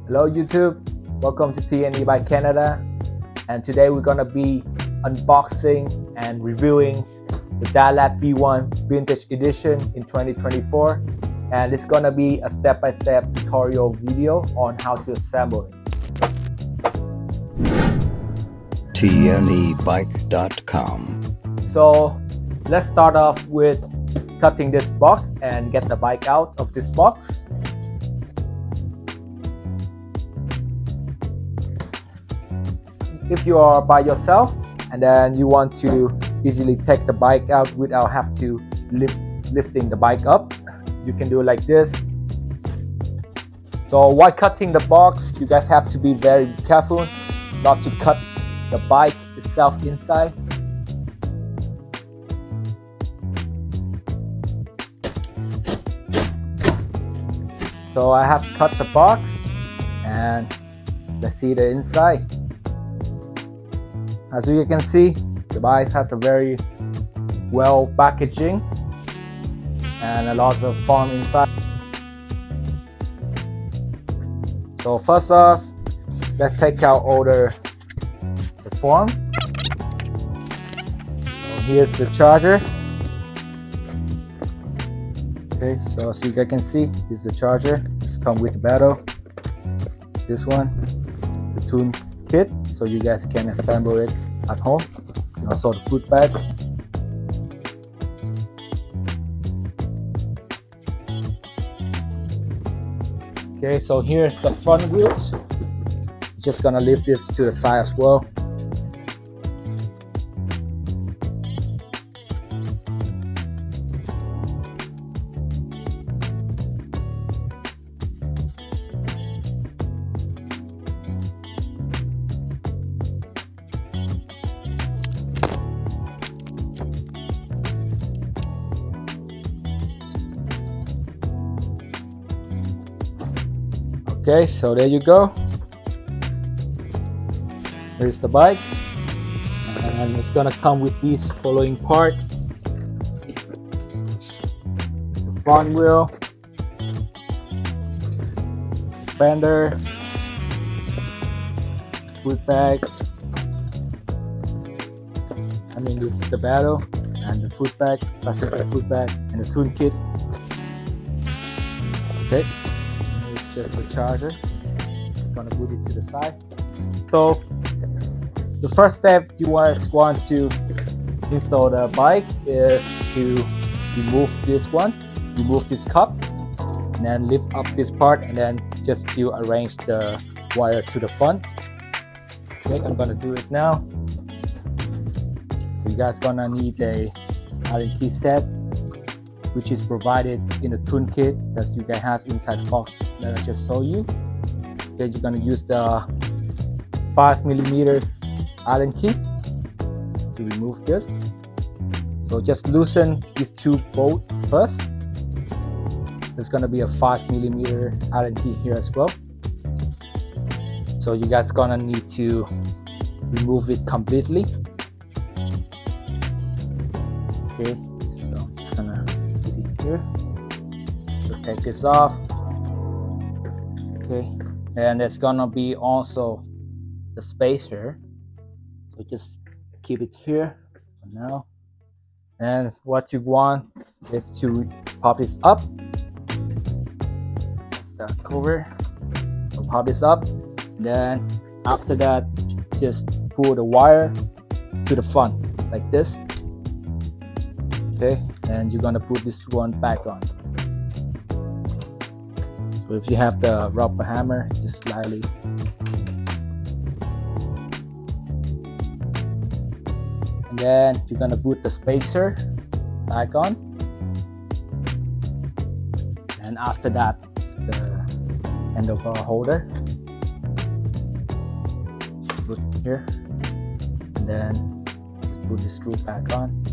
Hello YouTube, welcome to TN Ebike Canada, and today we're gonna be unboxing and reviewing the Dalat V1 Vintage Edition in 2024, and it's gonna be a step-by-step tutorial video on how to assemble it. TNEbike.com. So let's start off with cutting this box and get the bike out of this box. If you are by yourself and then you want to easily take the bike out without have to lifting the bike up, you can do it like this. So while cutting the box, you guys have to be very careful not to cut the bike itself inside. So I have cut the box and let's see the inside. As you can see, the bike has a very well packaging and a lot of foam inside. So first off, let's take out all the foam. So here's the charger. Okay, so as you guys can see, this is the charger. It's come with the battery. This one, the tune kit, so you guys can assemble it at home, and also the foot bag. Okay, so here's the front wheels. Just gonna lift this to the side as well. Okay, so there you go. Here's the bike, and it's gonna come with these following part: the front wheel, fender, foot bag. This is the battle and the foot bag, passenger foot bag, and the tune kit. Okay. Just the charger. It's gonna put it to the side. So the first step you want to install the bike is to remove this one, remove this cup, and then lift up this part, and then just to arrange the wire to the front. Okay, I'm gonna do it now. So you guys gonna need a Allen key set, which is provided in the tune kit that you guys have inside the box that I just showed you. Okay, you're gonna use the 5mm Allen key to remove this. So just loosen these two bolts first. There's gonna be a 5mm Allen key here as well. So you guys gonna need to remove it completely. Okay, so I'm just gonna here. So take this off. Okay, and there's gonna be also the spacer, so just keep it here for now. And what you want is to pop this up. That's the cover. So pop this up, then after that just pull the wire to the front like this. Okay, and you're gonna put this one back on. So if you have the rubber hammer, just slightly. And then you're gonna put the spacer back on. And after that, the handlebar holder. Put here. And then just put the screw back on.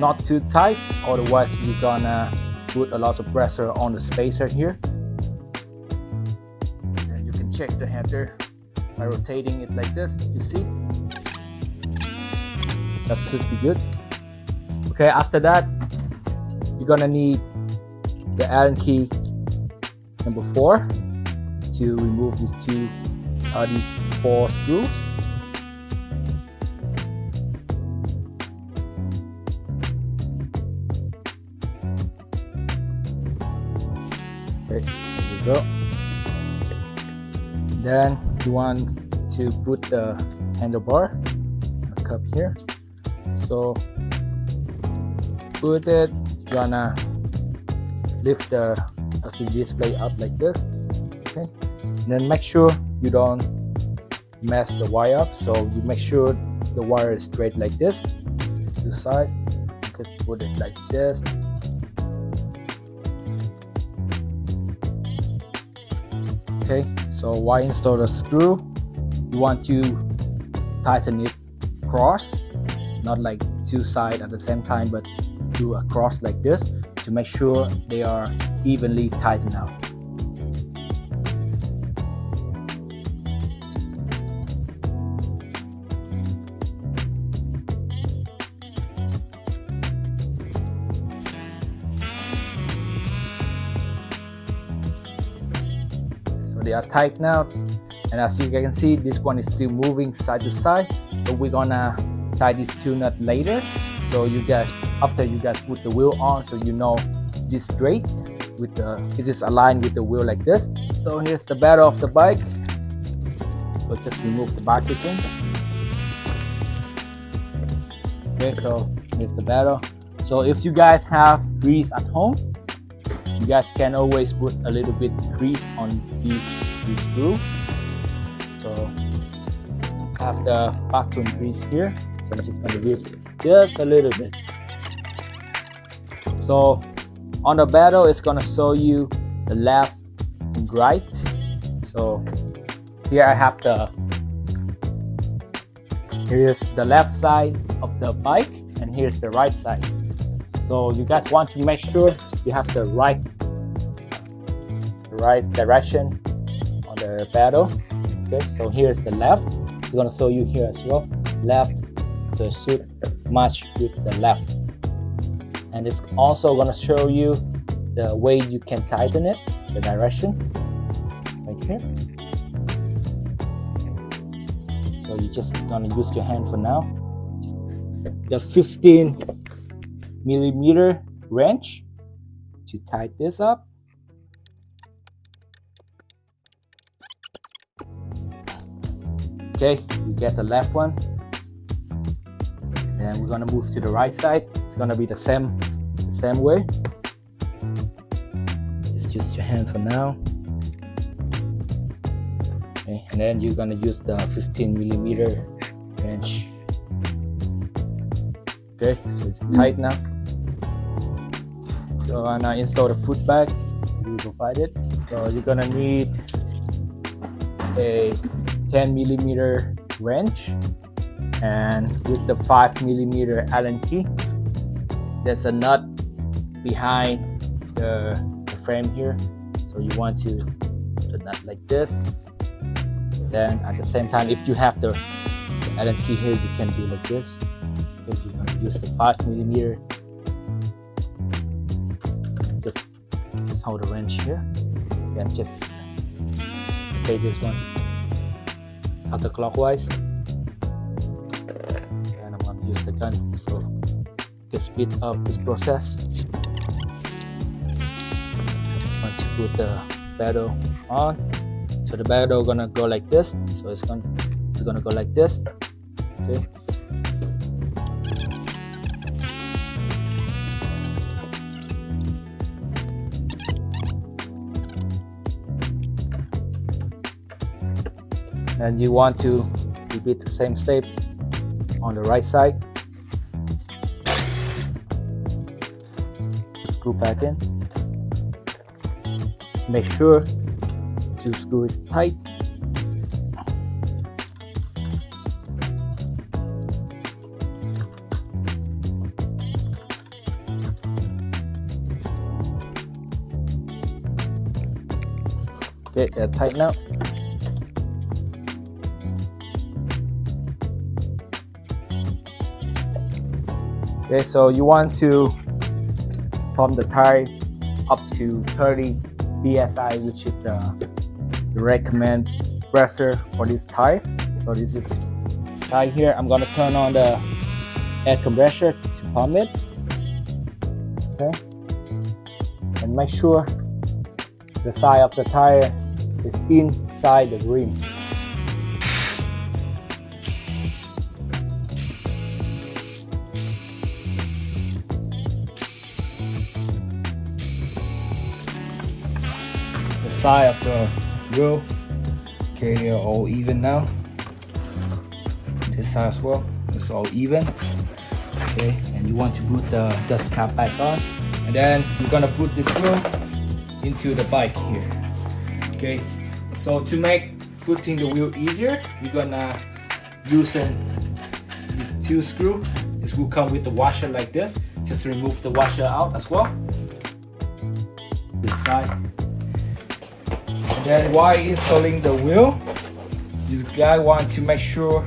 Not too tight, otherwise you're gonna put a lot of pressure on the spacer here. And you can check the header by rotating it like this. You see, that should be good. Okay, after that you're gonna need the Allen key number 4 to remove these 4 screws. Okay, there we go. Then you want to put the handlebar cup here. So put it, you're gonna lift the LCD display up like this. Okay, and then make sure you don't mess the wire up, so you make sure the wire is straight like this to the side. Just put it like this. Okay, so while install the screw, you want to tighten it cross, not like 2 sides at the same time, but do a cross like this to make sure they are evenly tightened out. They are tight now, and as you can see, this one is still moving side to side, but we're gonna tie these 2 nuts later. So you guys, after you guys put the wheel on, so you know this straight with it is aligned with the wheel like this. So here's the battery of the bike. So just remove the packaging. Okay, so here's the battery. So if you guys have grease at home, you guys can always put a little bit grease on these 2 screws. So I have the vacuum grease here, so I'm just going to use just a little bit. So on the battle, it's going to show you the left and right. So here I have here's the left side of the bike, and here's the right side. So you guys want to make sure you have the right direction on the pedal. Okay, so here's the left. It's gonna show you here as well. Left, so it should match with the left, and it's also gonna show you the way you can tighten it, the direction right here. So you're just gonna use your hand for now. The 15mm wrench to tighten this up. Okay, we get the left one, and we're gonna move to the right side. It's gonna be the same way. Just use your hand for now. Okay, and then you're gonna use the 15mm wrench. Okay, so it's tight now. So I'm gonna install the foot bag we provided. So you're gonna need a 10mm wrench, and with the 5mm Allen key. There's a nut behind the frame here, so you want to put the nut like this. Then at the same time, if you have the Allen key here, you can do like this. If you're going to use the 5mm, just hold the wrench here, then just rotate this one counterclockwise, and I'm going to use the gun so to speed up this process. Once you put the pedal on, so the pedal gonna go like this, so it's gonna go like this. Okay. And you want to repeat the same step on the right side. Screw back in. Make sure to screw is tight. Okay, they're tight now. Okay, so you want to pump the tire up to 30 PSI, which is the recommend pressure for this tire. So this is tire here. I'm gonna turn on the air compressor to pump it. Okay, and make sure the side of the tire is inside the rim. The side of the wheel, okay, they're all even now. This side as well, it's all even. Okay, and you want to put the dust cap back on, and then you're gonna put this wheel into the bike here. Okay, so to make putting the wheel easier, we're gonna use these 2 screws. This will come with the washer like this. Just remove the washer out as well. This side. And then while installing the wheel, this guy wants to make sure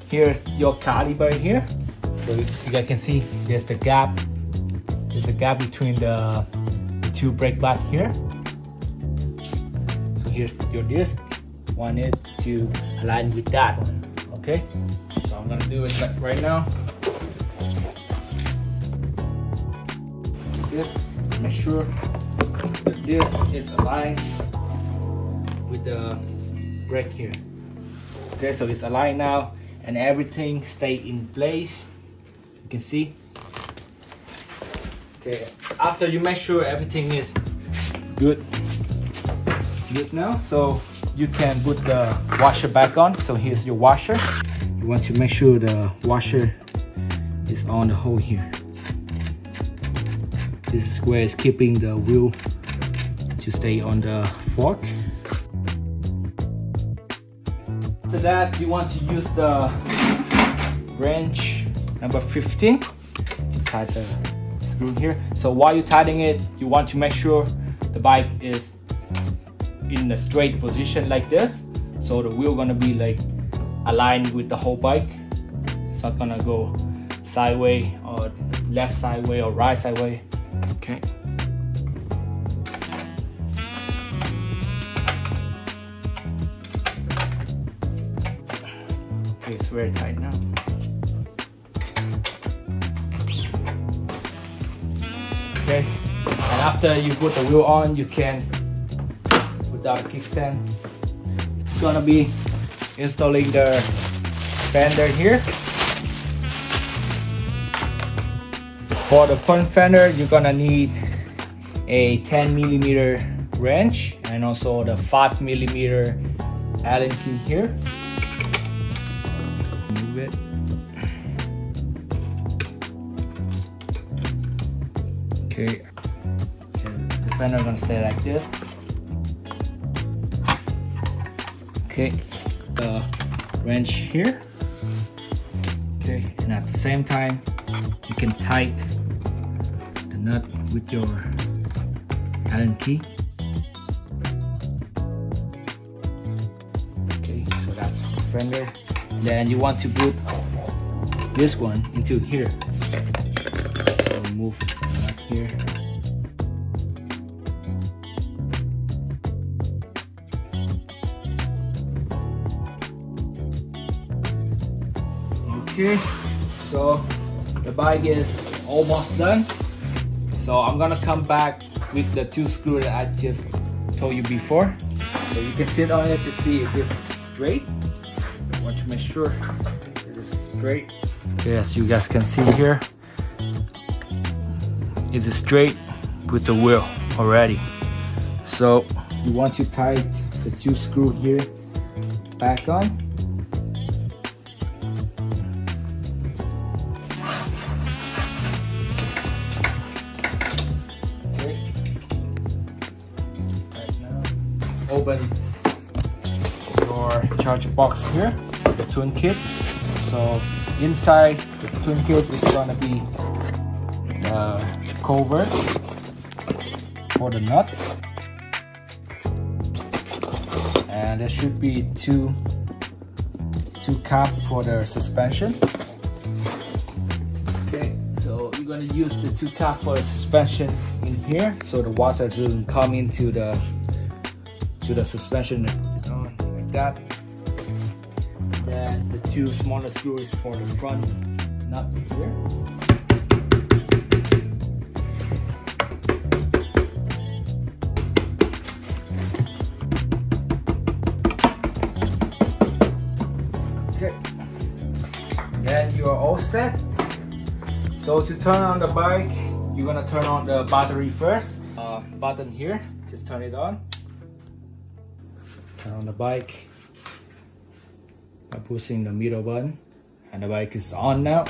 here's your caliper here. So you guys can see there's the gap. There's a gap between the 2 brake pads here. So here's your disc. Want it to align with that one. Okay. So I'm gonna do it right now. Just make sure the disc is aligned with the brake here. Okay, so it's aligned now, and everything stay in place. You can see. Okay, after you make sure everything is good now, so you can put the washer back on. So here's your washer. You want to make sure the washer is on the hole here. This is where it's keeping the wheel to stay on the fork. After that, you want to use the wrench number 15 to tighten the screw here. So while you're tightening it, you want to make sure the bike is in a straight position like this. So the wheel gonna be like aligned with the whole bike. It's not gonna go sideways or left sideways or right sideways. Okay. Okay, it's very tight now. Okay, and after you put the wheel on, you can put down the kickstand. It's gonna be installing the fender here. For the front fender, you're gonna need a 10mm wrench and also the 5mm Allen key here. Move it. Okay, and the fender is gonna stay like this. Okay, the wrench here. Okay, and at the same time, you can tighten the nut with your Allen key. Okay, so that's the fender. Then you want to put this one into here. So move the nut here. Okay, so the bike is almost done. So I'm gonna come back with the 2 screws that I just told you before. So you can sit on it to see if it's straight. I want to make sure it is straight. Okay, as you guys can see here, it's straight with the wheel already. So you want to tighten the 2 screws here back on. Open your charger box here, the tune kit. So inside the tune kit is gonna be the cover for the nut, and there should be two cap for the suspension. Okay, so you're gonna use the 2 cap for the suspension in here, so the water doesn't come into the suspension. Put it on like that. Then the 2 smaller screws for the front nut here. Okay, then you are all set. So to turn on the bike, you're gonna turn on the battery first. Button here, just turn it on. Turn on the bike by pushing the middle button, and the bike is on now.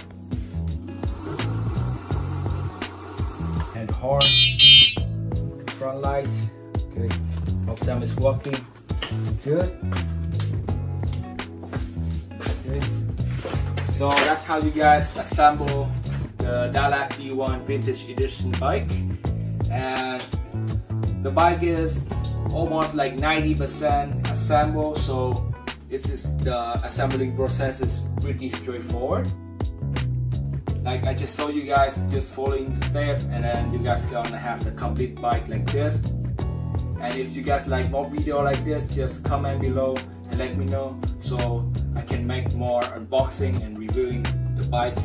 And horn, front light, okay, both of them is working good. Okay. So that's how you guys assemble the Dalat D1 Vintage Edition bike. And the bike is almost like 90% assembled, so the assembling process is pretty straightforward. Like I just showed you guys, just following the steps, and then you guys gonna have the complete bike like this. And if you guys like more video like this, just comment below and let me know, so I can make more unboxing and reviewing the bike.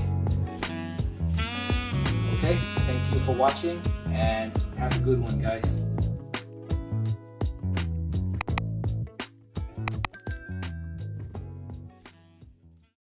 Okay, thank you for watching and have a good one, guys.